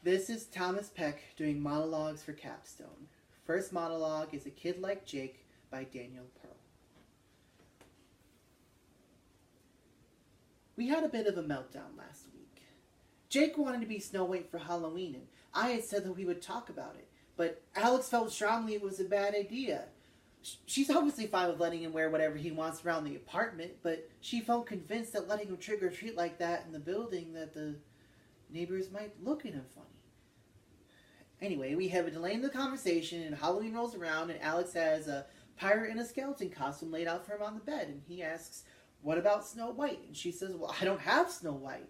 This is Thomas Peck doing monologues for Capstone. First monologue is A Kid Like Jake by Daniel Pearl. We had a bit of a meltdown last week. Jake wanted to be Snow White for Halloween, and I had said that we would talk about it, but Alex felt strongly it was a bad idea. She's obviously fine with letting him wear whatever he wants around the apartment, but she felt convinced that letting him trick or treat like that in the building that the neighbors might look at him funny. Anyway, we have a delay in the conversation, and Halloween rolls around, and Alex has a pirate in a skeleton costume laid out for him on the bed, and he asks, "What about Snow White?" And she says, "Well, I don't have Snow White."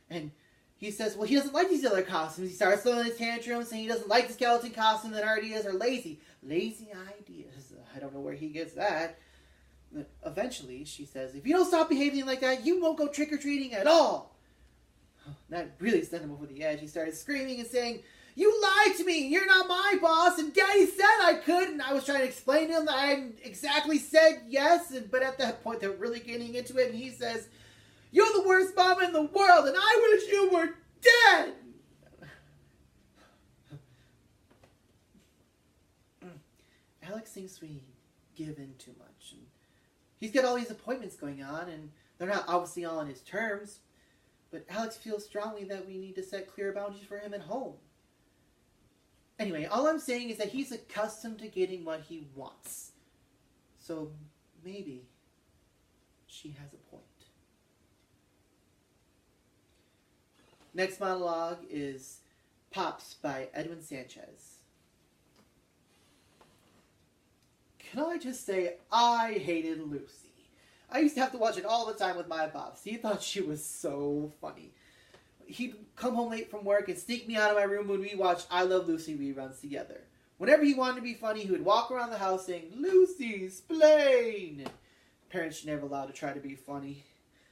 And he says, well, he doesn't like these other costumes. He starts throwing his tantrums, saying he doesn't like the skeleton costume, that our ideas are lazy. Lazy ideas. I don't know where he gets that. Eventually, she says, "If you don't stop behaving like that, you won't go trick-or-treating at all." That really sent him over the edge. He started screaming and saying, "You lied to me! You're not my boss, and Daddy said I could!" And I was trying to explain to him that I hadn't exactly said yes, but at that point they're really getting into it, and he says, "You're the worst mom in the world, and I wish you were dead!" Alex thinks we give in too much. And he's got all these appointments going on, and they're not obviously all on his terms, but Alex feels strongly that we need to set clear boundaries for him at home. Anyway, all I'm saying is that he's accustomed to getting what he wants. So maybe she has a point. Next monologue is Pops by Edwin Sanchez. Can I just say, I hated Lucy. I used to have to watch it all the time with my pops. He thought she was so funny. He'd come home late from work and sneak me out of my room when we watched I Love Lucy reruns together. Whenever he wanted to be funny, he would walk around the house saying, "Lucy, splain!" Parents should never allowed to try to be funny.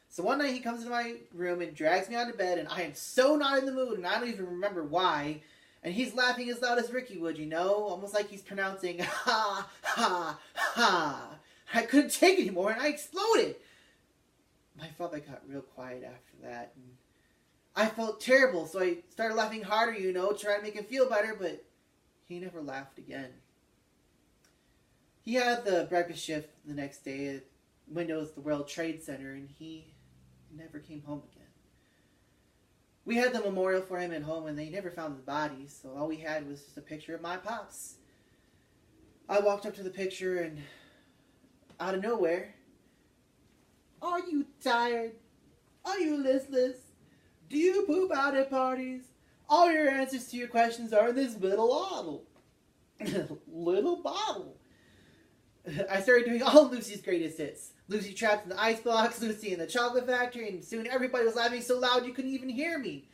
So one night he comes into my room and drags me onto bed, and I am so not in the mood, and I don't even remember why. And he's laughing as loud as Ricky would, you know? Almost like he's pronouncing, ha, ha, ha. I couldn't take it anymore, and I exploded. My father got real quiet after that, and I felt terrible, so I started laughing harder, you know, trying to make him feel better, but he never laughed again. He had the breakfast shift the next day at Windows, the World Trade Center, and he never came home again. We had the memorial for him at home, and they never found the body, so all we had was just a picture of my pops. I walked up to the picture, and out of nowhere, "Are you tired? Are you listless? Do you poop out at parties? All your answers to your questions are in this little bottle." Little bottle. I started doing all of Lucy's greatest hits. Lucy trapped in the icebox, Lucy in the chocolate factory, and soon everybody was laughing so loud you couldn't even hear me.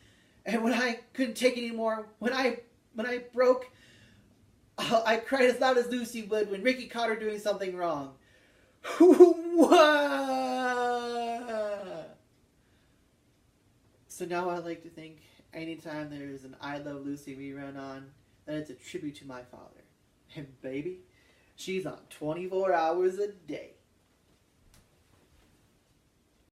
And when I couldn't take it anymore, when I broke, I cried as loud as Lucy would when Ricky caught her doing something wrong. So now I like to think anytime there's an I Love Lucy rerun on, that it's a tribute to my father. And baby, she's on 24 hours a day.